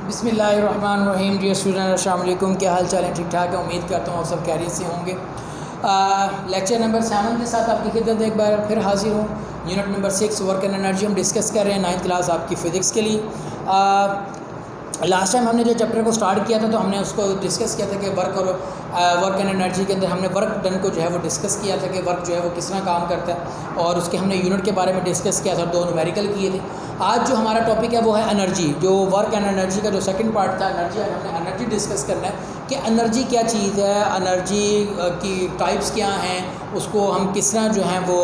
बिस्मिल्लाहिर्रहमानिर्रहीम। Dear student, अस्सलाम वालेकुम। क्या हाल चाल है? ठीक ठाक है। उम्मीद करता हूँ आप सब खैरियत से होंगे। लेक्चर नंबर 7 के साथ आपकी खिदमत एक बार फिर हाजिर हूँ। Unit number 6 work and energy हम डिस्कस कर रहे हैं। 9th क्लास आपकी फ़िज़िक्स के लिए। लास्ट टाइम हमने जो चैप्टर को स्टार्ट किया था तो हमने उसको डिस्कस किया था कि वर्क एंड एनर्जी के अंदर हमने वर्क डन को जो है वो डिस्कस किया था कि वर्क जो है वो किस तरह काम करता है, और उसके हमने यूनिट के बारे में डिस्कस किया था, 2 न्यूमेरिकल किए थे। आज जो हमारा टॉपिक है वो है एनर्जी। जो वर्क एंड एनर्जी का जो सेकंड पार्ट था एनर्जी, आज हमने एनर्जी डिस्कस करना है कि एनर्जी क्या चीज़ है, एनर्जी की टाइप्स क्या हैं, उसको हम किस तरह जो है वो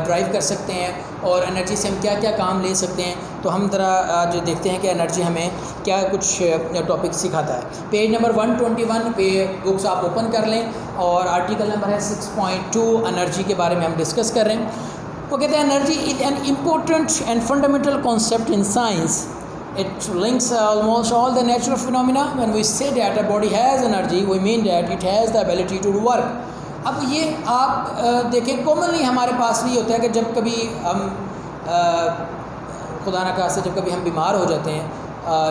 ड्राइव कर सकते हैं, और एनर्जी से हम क्या क्या काम ले सकते हैं। तो हम ज़रा आज देखते हैं कि एनर्जी हमें क्या कुछ टॉपिक सिखाता है। पेज नंबर 121 पे बुक्स आप ओपन कर लें और आर्टिकल नंबर है 6.2 एनर्जी के बारे में हम डिस्कस कर रहे हैं। वो कहते हैं energy is an important and fundamental concept in science. It links almost all the natural phenomena. When we say that a body has energy, we mean that it has the ability to do work. अब ये आप देखें, commonly हमारे पास भी होता है कि जब कभी हम खुदा न खास्ता जब कभी हम बीमार हो जाते हैं,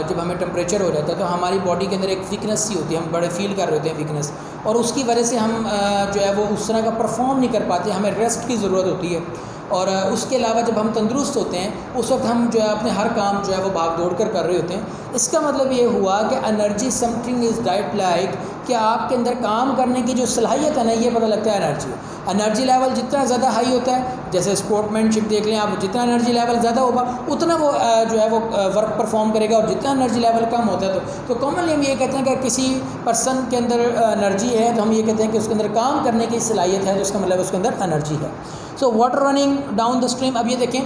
जब हमें टेम्परेचर हो जाता है तो हमारी बॉडी के अंदर एक वीकनेस सी होती है, हम बड़े फील कर रहे होते हैं वीकनेस, और उसकी वजह से हम जो है वो उस तरह का परफॉर्म नहीं कर पाते, हमें रेस्ट की ज़रूरत होती है। और उसके अलावा जब हम तंदुरुस्त होते हैं उस वक्त हम जो है अपने हर काम जो है वो भाग दौड़ कर रहे होते हैं। इसका मतलब ये हुआ कि energy something is diet like कि आपके अंदर काम करने की जो सलाहियत है ना, ये पता लगता है एनर्जी लेवल जितना ज़्यादा हाई होता है, जैसे स्पोर्ट्समैनशिप देख लें आप, जितना एनर्जी लेवल ज़्यादा होगा उतना वो जो है वो वर्क परफॉर्म करेगा, और जितना एनर्जी लेवल कम होता है तो कॉमनली हम ये कहते हैं कि किसी पर्सन के अंदर एनर्जी है तो हम ये कहते हैं कि उसके अंदर काम करने की सलाहियत है, तो उसका मतलब उसके अंदर एनर्जी है। So water running down the stream, अब ये देखें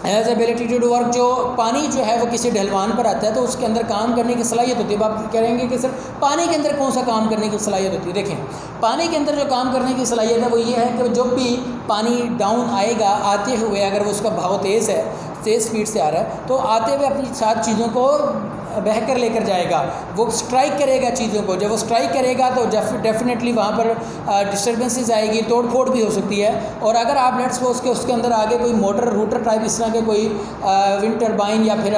as ability to do work, जो पानी जो है वो किसी ढलवान पर आता है तो उसके अंदर काम करने की सलाहियत होती है। अब आप कहेंगे कि सर पानी के अंदर कौन सा काम करने की सलाहियत होती है? देखें, पानी के अंदर जो काम करने की सलाहियत है वो ये है कि जब भी पानी डाउन आएगा आते हुए, अगर वो उसका बहाव तेज़ है, तेज़ स्पीड से आ रहा है, तो आते हुए अपनी साथ चीज़ों को बह कर लेकर जाएगा, वो स्ट्राइक करेगा चीज़ों को। जब वो स्ट्राइक करेगा तो डेफिनेटली वहाँ पर डिस्टर्बेंसेस आएगी, तोड़ फोड़ भी हो सकती है। और अगर आप लेट्स सपोज के उसके अंदर आगे कोई मोटर रूटर टाइप इस तरह के कोई विंड टरबाइन या फिर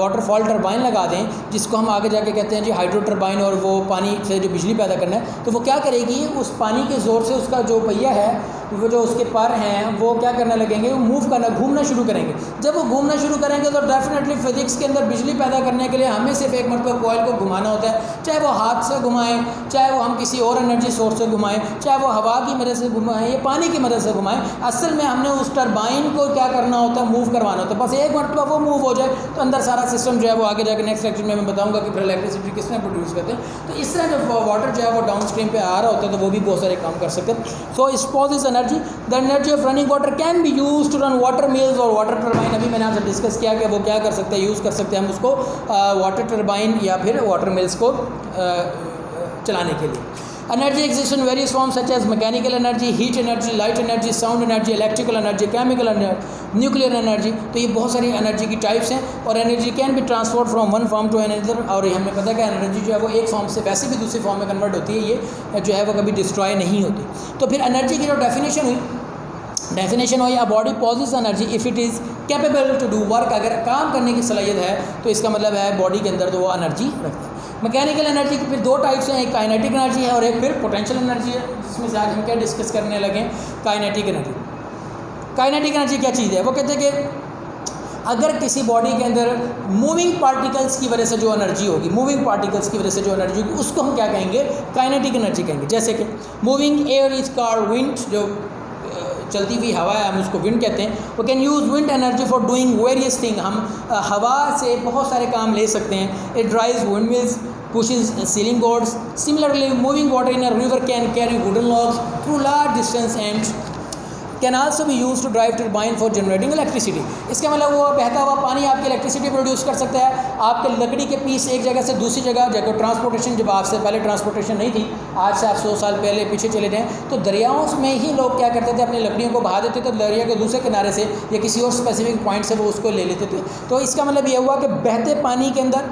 वाटरफॉल टरबाइन लगा दें, जिसको हम आगे जाके कहते हैं जी हाइड्रो टरबाइन, और वो पानी से जो बिजली पैदा करना है, तो वो क्या करेगी, उस पानी के ज़ोर से उसका जो पहिया है, वो जो उसके पर हैं, वो क्या करने लगेंगे, वो मूव करना, घूमना शुरू करेंगे। जब वो घूमना शुरू करेंगे तो डेफिनेटली फिजिक्स के अंदर बिजली पैदा करने के लिए हमें सिर्फ एक मरतबा कॉइल को घुमाना होता है, चाहे वो हाथ से घुमाएं, चाहे वो हम किसी और एनर्जी सोर्स से घुमाएं, चाहे वो हवा की मदद से घुमाएं या पानी की मदद से घुमाएं। असल में हमने उस टरबाइन को क्या करना होता है, मूव करवाना होता है। बस एक मरतबा वो मूव हो जाए तो अंदर सारा सिस्टम जो है वो आगे जाकर नेक्स्ट लेक्चर में मैं बताऊँगा कि फिर इलेक्ट्रिसिटी किस तरह प्रोड्यूस करते हैं। तो इस तरह जब वाटर जो है वो डाउन स्ट्रीम पर आ रहा होता है तो वो भी बहुत सारे काम कर सकते हैं। सो स्पॉज is energy, the energy of running water can be use to run water mills और वाटर टरबाइन। अभी मैंने आपसे डिस्कस किया कि वो क्या कर सकते हैं, यूज़ कर सकते हैं हम उसको वाटर टरबाइन या फिर वाटर मिल्स को चलाने के लिए। Energy exist in various form such as mechanical energy, heat energy, light energy, sound energy, electrical energy, chemical energy, nuclear energy. तो ये बहुत सारी एनर्जी की टाइप्स हैं, और energy can be transfer from one form to another. और हमें पता है कि एनर्जी जो है वो एक फॉर्म से वैसे भी दूसरी फॉर्म में कन्वर्ट होती है, ये जो है वो कभी डिस्ट्रॉय नहीं होती। तो फिर एनर्जी की जो डेफिनेशन हुई, a body possess energy if it is capable to do work, अगर काम करने की सलाहियत है तो इसका मतलब है बॉडी के अंदर तो वो एनर्जी रखता है। मैकेनिकल एनर्जी की फिर 2 टाइप्स हैं, एक काइनेटिक एनर्जी है और एक फिर पोटेंशियल एनर्जी है, जिसमें से आज हम क्या डिस्कस करने लगे, काइनेटिक एनर्जी। काइनेटिक एनर्जी क्या चीज़ है? वो कहते हैं कि अगर किसी बॉडी के अंदर मूविंग पार्टिकल्स की वजह से जो एनर्जी होगी, मूविंग पार्टिकल्स की वजह से जो एनर्जी होगी, उसको हम क्या कहेंगे, काइनेटिक एनर्जी कहेंगे। जैसे कि moving air is called wind, जो चलती हुई हवा है हम उसको विंड कहते हैं। वो can use wind energy for doing various thing, हम हवा से बहुत सारे काम ले सकते हैं। It drives wind mills, pushes ceiling boards. Similarly, moving water in a river can carry wooden logs through large distance and can also भी use to drive turbine for generating electricity. इसका मतलब वो बहता हुआ पानी आपकी इलेक्ट्रिसिटी प्रोड्यूस कर सकता है। आपके लकड़ी के पीस एक जगह से दूसरी जगह जाकर ट्रांसपोर्टेशन, जब आपसे पहले ट्रांसपोर्टेशन नहीं थी, आज से आप 100 साल पहले पीछे चले जाएँ तो दरियाओं में ही लोग क्या करते थे, अपनी लकड़ियों को बहा देते थे, दरिया के दूसरे किनारे से या किसी और स्पेसिफिक पॉइंट से वो उसको ले लेते थे। तो इसका मतलब ये हुआ कि बहते पानी के अंदर,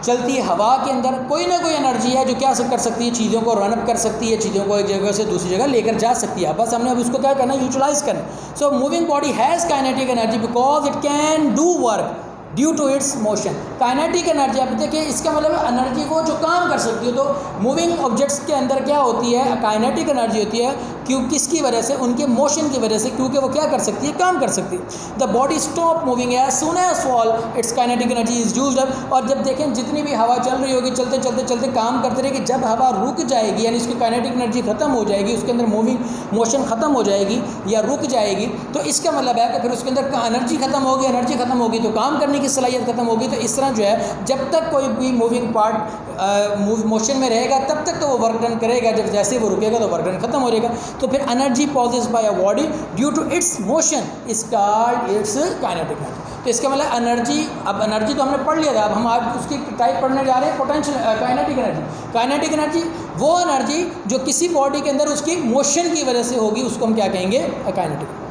चलती हवा के अंदर कोई ना कोई एनर्जी है जो क्या कर सकती है, चीज़ों को रन अप कर सकती है, चीज़ों को एक जगह से दूसरी जगह लेकर जा सकती है। बस हमने अब उसको क्या करना है, यूटिलाइज करना। So moving body has kinetic energy because it can do work due to its motion. Kinetic energy, आप देखिए इसका मतलब एनर्जी वो जो काम कर सकती है, तो मूविंग ऑब्जेक्ट्स के अंदर क्या होती है, काइनेटिक एनर्जी होती है, क्यों, किसकी वजह से, उनके मोशन की वजह से, क्योंकि वो क्या कर सकती है, काम कर सकती है। The body stop moving as soon as fall its kinetic energy is used up. और जब देखें जितनी भी हवा चल रही होगी, चलते चलते चलते काम करते रहेगी, जब हवा रुक जाएगी यानी उसकी काइनेटिक एनर्जी खत्म हो जाएगी, उसके अंदर मूविंग मोशन खत्म हो जाएगी या रुक जाएगी, तो इसका मतलब है कि फिर उसके अंदर एनर्जी खत्म होगी, एनर्जी खत्म होगी तो काम करने की सलाहियत खत्म होगी। तो इस तरह जो है जब तक कोई भी मूविंग पार्ट मोशन में रहेगा तब तक तो वो वर्क डन करेगा, जब जैसे वो रुकेगा तो वर्क डन खत्म हो जाएगा। तो फिर energy possess by a body due to its motion is called its kinetic energy. तो इसका मतलब एनर्जी, अब एनर्जी तो हमने पढ़ लिया था, अब हम आज उसकी टाइप पढ़ने जा रहे हैं potential kinetic energy. Kinetic energy वो एनर्जी जो किसी बॉडी के अंदर उसकी मोशन की वजह से होगी, उसको हम क्या कहेंगे, काइनेटिक।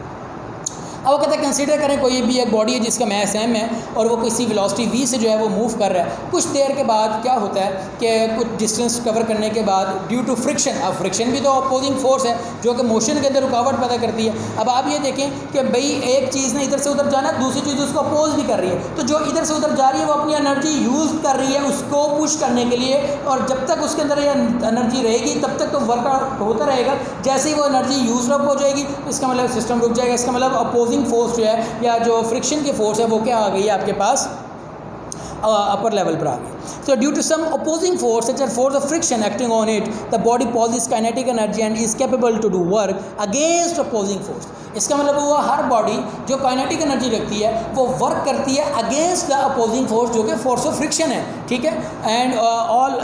अब वो कहते हैं कंसीडर करें कोई भी एक बॉडी है जिसका मास m है और वो किसी वेलोसिटी v से जो है वो मूव कर रहा है। कुछ देर के बाद क्या होता है कि कुछ डिस्टेंस कवर करने के बाद ड्यू टू फ्रिक्शन, अब फ्रिक्शन भी तो अपोजिंग फोर्स है जो कि मोशन के अंदर रुकावट पैदा करती है। अब आप ये देखें कि भाई एक चीज़ ने इधर से उधर जाना, दूसरी चीज़ उसको अपोज भी कर रही है, तो जो इधर से उधर जा रही है वो अपनी एनर्जी यूज़ कर रही है उसको पुश करने के लिए, और जब तक उसके अंदर ये एनर्जी रहेगी तब तक तो वर्कआउट होता रहेगा। जैसे ही वो एनर्जी यूज अप हो जाएगी तो इसका मतलब सिस्टम रुक जाएगा। इसका मतलब अपोजिंग फोर्स जो है या जो फ्रिक्शन की फोर्स है वो क्या आ गई है आपके पास, अपर लेवल पर आ गई। So due to some opposing force such as force of friction acting on it, the body possesses kinetic energy and is capable to do work against opposing force. इसका मतलब हुआ हर बॉडी जो kinetic energy रखती है वो work करती है against the opposing force जो कि फोर्स ऑफ फ्रिक्शन है, ठीक है। And all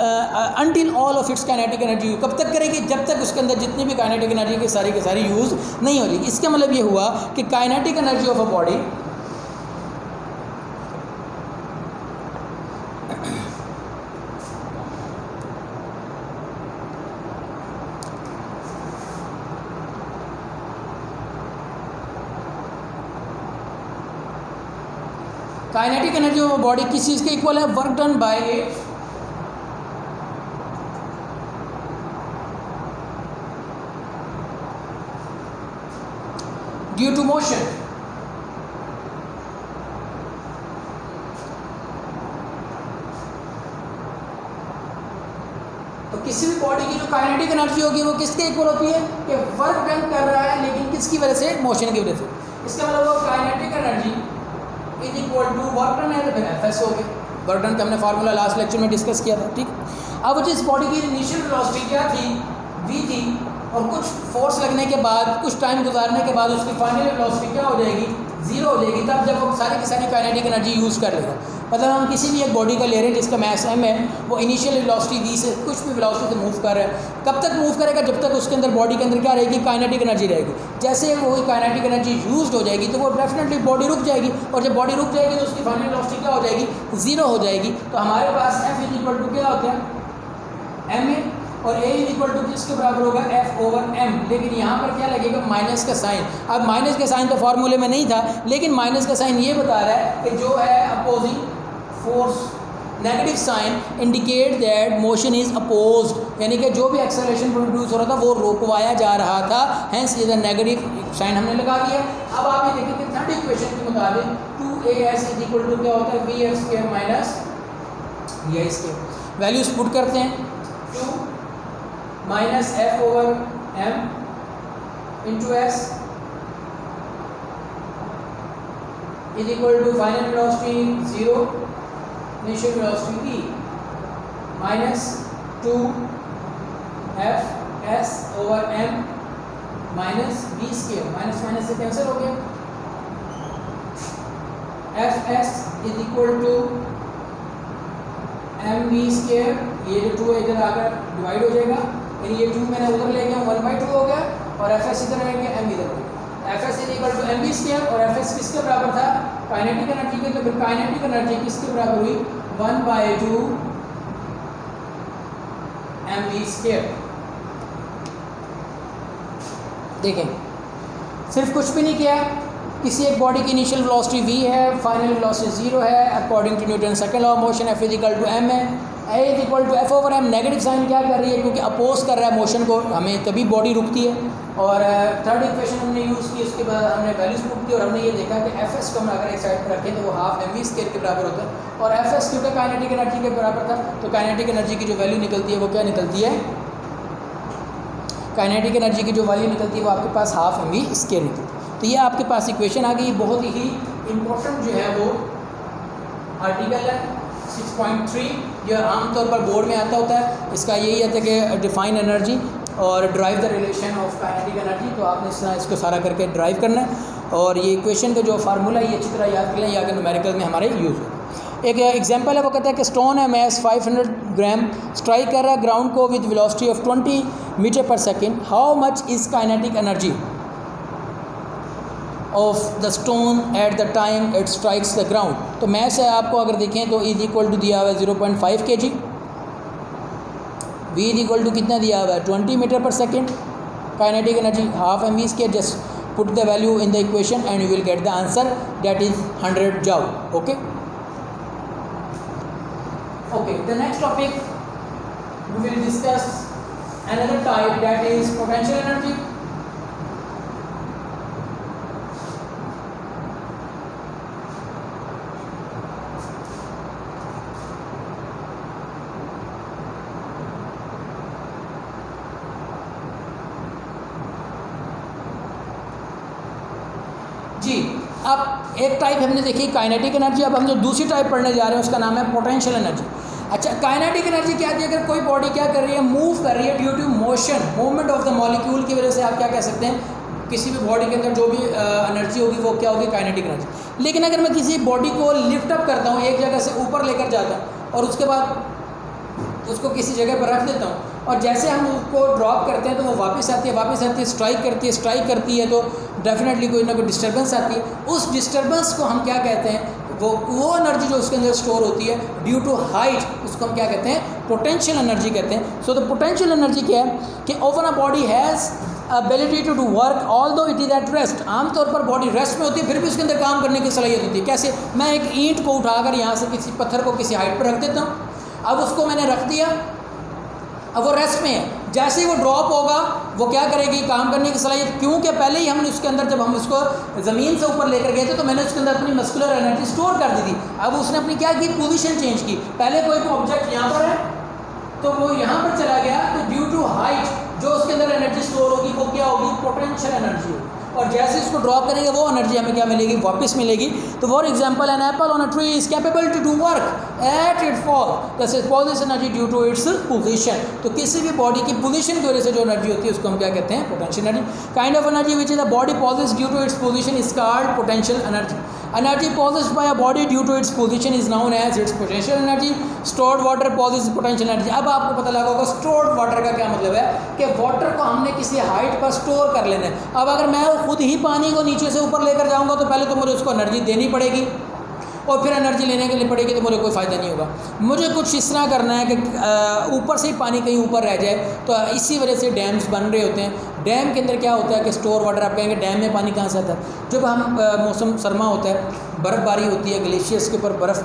until all of its kinetic energy, कब तक करेगी, जब तक उसके अंदर जितनी भी काइनेटिक एनर्जी की सारी यूज़ नहीं हो जाएगी। इसका मतलब ये हुआ कि kinetic energy of a body kinetic energy of body किस चीज़ के इक्वल है, work done by it due to motion. तो किसी भी बॉडी की जो काइनेटिक एनर्जी होगी वो किसके इक्वल होती है कि वर्क डन कर रहा है लेकिन किसकी वजह से, मोशन की वजह से। इसका मतलब वो kinetic energy is equal to work done है तो फिर एफ एस हो गया। वर्क डन का हमने फार्मूला लास्ट लेक्चर में डिस्कस किया था, ठीक। अब जिस बॉडी की इनिशियल वेलोसिटी क्या थी, v थी, और कुछ फोर्स लगने के बाद, कुछ टाइम गुजारने के बाद उसकी फाइनल वेलोसिटी क्या हो जाएगी, 0 हो जाएगी। तब जब वो सारी की सारी काइनेटिक एनर्जी यूज़ कर लेगा। मतलब हम किसी भी एक बॉडी का ले रहे हैं जिसका मास m है, वो इनिशियल वेलोसिटी v से कुछ भी वेलोसिटी से मूव कर रहा है। कब तक मूव करेगा, जब तक उसके अंदर बॉडी के अंदर क्या रहेगी, काइनेटिक एनर्जी रहेगी। जैसे वो काइनेटिक एनर्जी यूज्ड हो जाएगी तो वो डेफिनेटली बॉडी रुक जाएगी, और जब बॉडी रुक जाएगी तो उसकी फाइनल वेलोसिटी क्या हो जाएगी, 0 हो जाएगी। तो हमारे पास f इज इक्वल टू क्या होता है, m है, और a इज इक्वल टू किसके बराबर होगा, f ओवर m। लेकिन यहाँ पर क्या लगेगा, माइनस का साइन। अब माइनस का साइन तो फार्मूले में नहीं था, लेकिन माइनस का साइन ये बता रहा है कि जो है opposing force, negative sign indicate that motion is opposed, यानी कि जो भी एक्सेलरेशन प्रोड्यूस हो रहा था वो रोकवाया जा रहा था, hence is a negative sign हमने लगा दिया। अब आप ये देखिए कि थर्ड इक्वेशन के मुताबिक 2as इज इक्वल टू क्या होता है, vf square minus vi square. Values put करते हैं, 2 minus F over m into S is equal to final velocity 0, initial velocity v minus 2 F S over m minus v square, minus minus से cancel हो गया, F S is equal to M V square, ये जो 2 इधर आकर divide हो जाएगा, यानी ये 2 मैंने उधर ले गया 1/2 हो गया, और एफ एस इधर रहेंगे, एम इधर रहेगा। F S is equal to M V square, और एफ एस किसके बराबर था, काइनेटिक एनर्जी के, तो फिर काइनेटिक एनर्जी किसके बराबर हुई, 1/2 एम वी स्क्वायर। देखें सिर्फ कुछ भी नहीं किया, किसी एक बॉडी की इनिशियल वेलोसिटी v है, फाइनल वेलोसिटी 0 है, according to Newton second law of motion f equal to m है, a equal to f over m। Negative sign क्या कर रही है, क्योंकि अपोज कर रहा है मोशन को, हमें तभी बॉडी रुकती है। और थर्ड इक्वेशन हमने यूज़ की, उसके बाद हमने वैल्यूज पुट की और हमने ये देखा कि fs को हम अगर एक साइड पर रखें तो वो हाफ mv स्क्वायर के बराबर होता है, और fs क्योंकि काइनेटिक एनर्जी के बराबर था, तो काइनेटिक एनर्जी की जो वैल्यू निकलती है वो क्या निकलती है, काइनेटिक एनर्जी की जो वैल्यू निकलती है वो आपके पास हाफ mv स्क्वायर निकलती है। तो ये आपके पास इक्वेशन आ गई। बहुत ही इम्पोर्टेंट जो है वो आर्टिकल है 6.3, जो आमतौर पर बोर्ड में आता होता है। इसका यही आता है कि डिफाइन एनर्जी और drive the relation of kinetic energy. तो आपने इस तरह इसको सारा करके ड्राइव करना है, और ये इक्वेशन का जो फार्मूला ये अच्छी तरह याद कर लें, या कि न्यूमेरिकल में हमारे यूज़ हो। एक एग्जांपल है, वो कहता है कि स्टोन है मैस 500 ग्राम, स्ट्राइक कर रहा है ग्राउंड को with velocity of 20 meter per second, how much is kinetic energy of the stone at the time it strikes the ground. तो मैस है, आपको अगर देखें तो इज इक्वल टू दिया हुआ है 0.5 kg, v is equal to कितना दिया हुआ है 20 meter per second, kinetic energy half mv square. Just put the value in the equation and you will get the answer, that is 100 joule. Okay okay, the next topic we will discuss another type, that is potential energy. जी, अब एक type हमने देखी kinetic energy, अब हम जो दूसरी type पढ़ने जा रहे हैं उसका नाम है पोटेंशियल एनर्जी। अच्छा, काइनेटिक एनर्जी क्या है, अगर कोई बॉडी क्या कर रही है, मूव कर रही है due to motion, movement of the molecule की वजह से आप क्या कह सकते हैं, किसी भी बॉडी के अंदर जो भी एनर्जी होगी वो क्या होगी, काइनेटिक एनर्जी। लेकिन अगर मैं किसी बॉडी को लिफ्ट अप करता हूँ, एक जगह से ऊपर लेकर जाता हूँ और उसके बाद उसको किसी जगह पर रख देता हूँ, और जैसे हम उसको ड्रॉप करते हैं तो वो वापस आती है, स्ट्राइक करती है, तो डेफिनेटली कोई ना कोई डिस्टर्बेंस आती है। उस डिस्टर्बेंस को हम क्या कहते हैं, वो एनर्जी जो उसके अंदर स्टोर होती है ड्यू टू हाइट, उसको हम क्या कहते हैं, पोटेंशियल एनर्जी कहते हैं। सो द पोटेंशियल एनर्जी क्या है कि even a body has ability to do work although it is at rest. आमतौर पर बॉडी रेस्ट में होती है, फिर भी उसके अंदर काम करने की सलाहियत होती है। कैसे, मैं एक ईंट को उठाकर यहाँ से किसी पत्थर को किसी हाइट पर रख देता हूँ, अब उसको मैंने रख दिया, अब वो रेस्ट में है, जैसे ही वो ड्रॉप होगा वो क्या करेगी, काम करने की सलाहियत, क्योंकि पहले ही हमने उसके अंदर, जब हम उसको ज़मीन से ऊपर लेकर गए थे तो मैंने उसके अंदर अपनी मस्कुलर एनर्जी स्टोर कर दी थी। अब उसने अपनी क्या की, पोजीशन चेंज की, पहले कोई ऑब्जेक्ट यहाँ पर है तो वो यहाँ पर चला गया, तो ड्यू टू हाइट जो उसके अंदर एनर्जी स्टोर होगी वो क्या होगी, पोटेंशियल एनर्जी होगी, और जैसे इसको ड्रॉप करेंगे वो एनर्जी हमें क्या मिलेगी, वापस मिलेगी। तो for example, an apple on a tree is capable to do work at it fall, this is positive energy due to its position. तो किसी भी बॉडी की पोजीशन की वजह से जो एनर्जी होती है उसको हम क्या कहते हैं, potential energy. Kind of energy which is a body posses due to its position is called potential energy. Energy possessed by a body due to its position is known as its potential energy. Stored water posses potential energy. अब आपको पता लगा होगा stored water का क्या मतलब है, कि वाटर को हमने किसी हाइट पर स्टोर कर लेना है। अब अगर मैं खुद ही पानी को नीचे से ऊपर लेकर जाऊंगा तो पहले तो मुझे उसको एनर्जी देनी पड़ेगी, और फिर एनर्जी लेने के लिए पड़ेगी तो मुझे कोई फ़ायदा नहीं होगा। मुझे कुछ इस तरह करना है कि ऊपर से ही पानी कहीं ऊपर रह जाए, तो इसी वजह से डैम्स बन रहे होते हैं। डैम के अंदर क्या होता है कि स्टोर वाटर, आप कहेंगे डैम में पानी कहाँ से आता है, जब हम मौसम सरमा होता है, बर्फ़बारी होती है, ग्लेशियर्स के ऊपर बर्फ़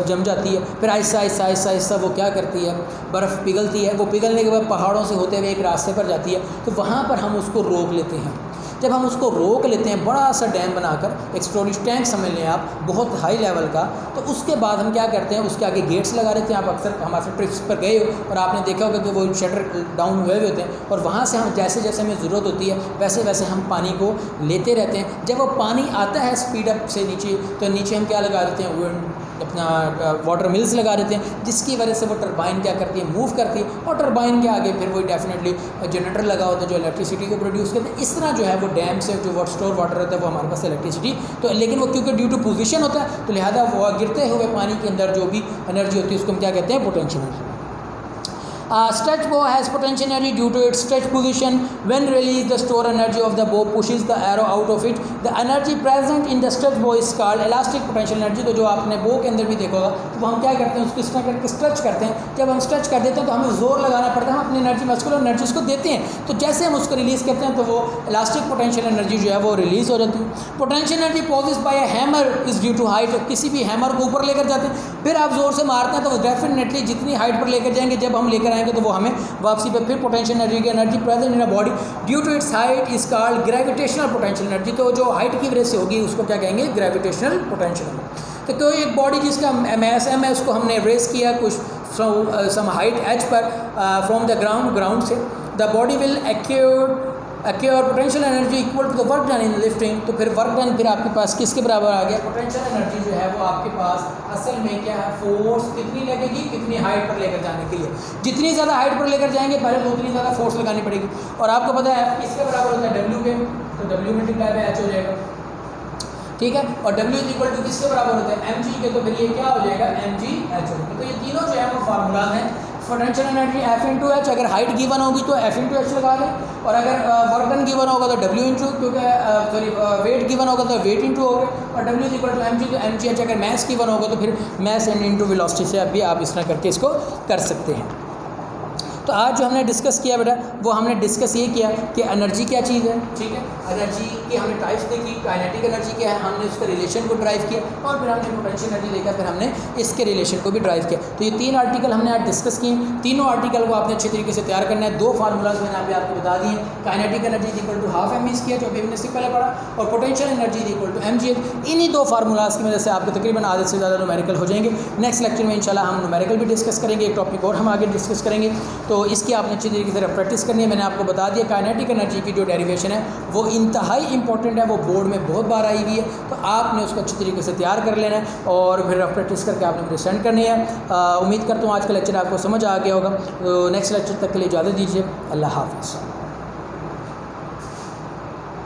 जम जाती है, फिर आहिस्ता आहिस्ता आहिस्ता आहिस्ता वो क्या करती है, बर्फ़ पिघलती है, वो पिघलने के बाद पहाड़ों से होते हुए एक रास्ते पर जाती है, तो वहाँ पर हम उसको रोक लेते हैं। जब हम उसको रोक लेते हैं, बड़ा सा डैम बनाकर, एक स्टोरेज टैंक समझ लें आप, बहुत हाई लेवल का, तो उसके बाद हम क्या करते हैं, उसके आगे गेट्स लगा देते हैं। आप अक्सर हमारे ट्रिप्स पर गए हो और आपने देखा होगा कि वो शटर डाउन हुए हुए होते हैं, और वहाँ से हम जैसे जैसे हमें ज़रूरत होती है वैसे वैसे हम पानी को लेते रहते हैं। जब वो पानी आता है स्पीड अप से नीचे, तो नीचे हम क्या लगा देते हैं, अपना वाटर मिल्स लगा देते हैं, जिसकी वजह से वो टरबाइन क्या करती है, मूव करती है, और टरबाइन के आगे फिर वही डेफिनेटली जनरेटर लगा होता है जो इलेक्ट्रिसिटी को प्रोड्यूस करते हैं। इस तरह जो है वो डैम से जो स्टोर वाटर रहता है वो हमारे पास इलेक्ट्रिसिटी, तो लेकिन वो क्योंकि ड्यू टू पोजीशन होता है, तो लिहाजा वो गिरते हुए पानी के अंदर जो भी एनर्जी होती है उसको हम क्या कहते हैं, potential energy. Stretch bow has potential energy due to its stretch position. When released, the stored energy of the bow pushes the arrow out of it. The energy present in the stretch bow is called elastic potential energy. तो जो आपने बो के अंदर भी देखा होगा, तो वो हम क्या करते हैं, उसको इस तरह करके स्ट्रेच करते हैं. जब हम स्ट्रेच कर देते हैं तो हमें जोर लगाना पड़ता है, हम अपनी एनर्जी मस्कुलर एनर्जी उसको देते हैं. तो जैसे हम उसको रिलीज़ करते हैं तो वो इलास्टिक पोटेंशियल एनर्जी जो है वो रिलीज़ हो जाती है. Potential energy possess by a hammer is due to height. किसी भी हैमर को ऊपर लेकर जाते हैं, फिर आप जोर से मारते हैं तो वो डेफिनेटली जितनी हाइट पर लेकर जाएंगे, जब हम लेकर आएंगे तो वो हमें वापसी पे फिर पोटेंशियल एनर्जी की energy present in a body due to its height is called gravitational potential energy. तो जो हाइट की वजह से होगी उसको क्या कहेंगे, ग्रेविटेशनल पोटेंशियल एनर्जी. तो कोई एक बॉडी जिसका मास m है उसको हमने रेस किया कुछ सम हाइट h पर फ्रॉम द ग्राउंड से. The body will acquire potential energy equal to the work done in lifting. तो फिर वर्क डन फिर आपके पास किसके बराबर आ गया, पोटेंशियल एनर्जी जो है वो आपके पास असल में क्या है, फोर्स कितनी लगेगी, कितनी हाइट पर लेकर जाने के लिए. जितनी ज़्यादा हाइट पर लेकर जाएंगे पहले तो उतनी ज़्यादा फोर्स लगानी पड़ेगी. और आपको पता है F किसके बराबर होता है, W पे. तो W मल्टीप्लाई बाय H हो जाएगा, ठीक है. और W इज इक्वल टू किसके बराबर होता है, mg के. तो फिर ये क्या हो जाएगा, mg h हो जाएगा. तो ये तीनों जो है वो फार्मूलाज हैं. Potential energy F into H, अगर हाइट गिवन होगी तो F इंटू एच लगा लें. और अगर वर्क डन गिवन होगा तो W इंटू, क्योंकि सॉरी वेट गिवन होगा तो वेट इंटू होगा. और W is equal to mg, तो mg h. अगर मैस गिवन होगा तो फिर मैस एंड इंटू वेलोसिटी से भी आप इस तरह करके इसको कर सकते हैं. तो आज जो हमने डिस्कस किया बेटा, वो हमने डिस्कस ये किया कि एनर्जी क्या चीज़ है, ठीक है. एनर्जी की हमने टाइप्स देखी, काइनेटिक एनर्जी क्या है, हमने उसके रिलेशन को ड्राइव किया, और फिर हमने पोटेंशियल एनर्जी देखा, फिर हमने इसके रिलेशन को भी ड्राइव किया. तो ये 3 आर्टिकल हमने आज डिस्कस किए. तीनों आर्टिकल को आपने अच्छे तरीके से तैयार करना है. 2 फार्मूलाज मैंने अभी आपको बता दिए. Kinetic energy is equal to half M E किया जो अभी हमने इससे पहले पढ़ा, और potential energy is equal to M G H. इन्हीं 2 फार्मूलाज की वजह से आपके तकरीबन आधे से ज़्यादा न्यूमेरिकल हो जाएंगे. नेक्स्ट लेक्चर में इंशाल्लाह हम न्यूमेरिकल भी डिस्कस करेंगे, एक टॉपिक और हम आगे डिस्कस करेंगे. तो इसकी आपने अच्छी तरीके से प्रैक्टिस करनी है. मैंने आपको बता दिया काइनेटिक एनर्जी की जो डेरिवेशन है वो इंतहाई इंपॉर्टेंट है, वो बोर्ड में बहुत बार आई हुई है. तो आपने उसको अच्छी तरीके से तैयार कर लेना है और फिर प्रैक्टिस करके आपने मुझे सेंड करनी है. उम्मीद करता हूँ आज का लेक्चर आपको समझ आ गया होगा. तो नेक्स्ट लेक्चर तक के लिए इजाज़त दीजिए. अल्लाह हाफ़िज़.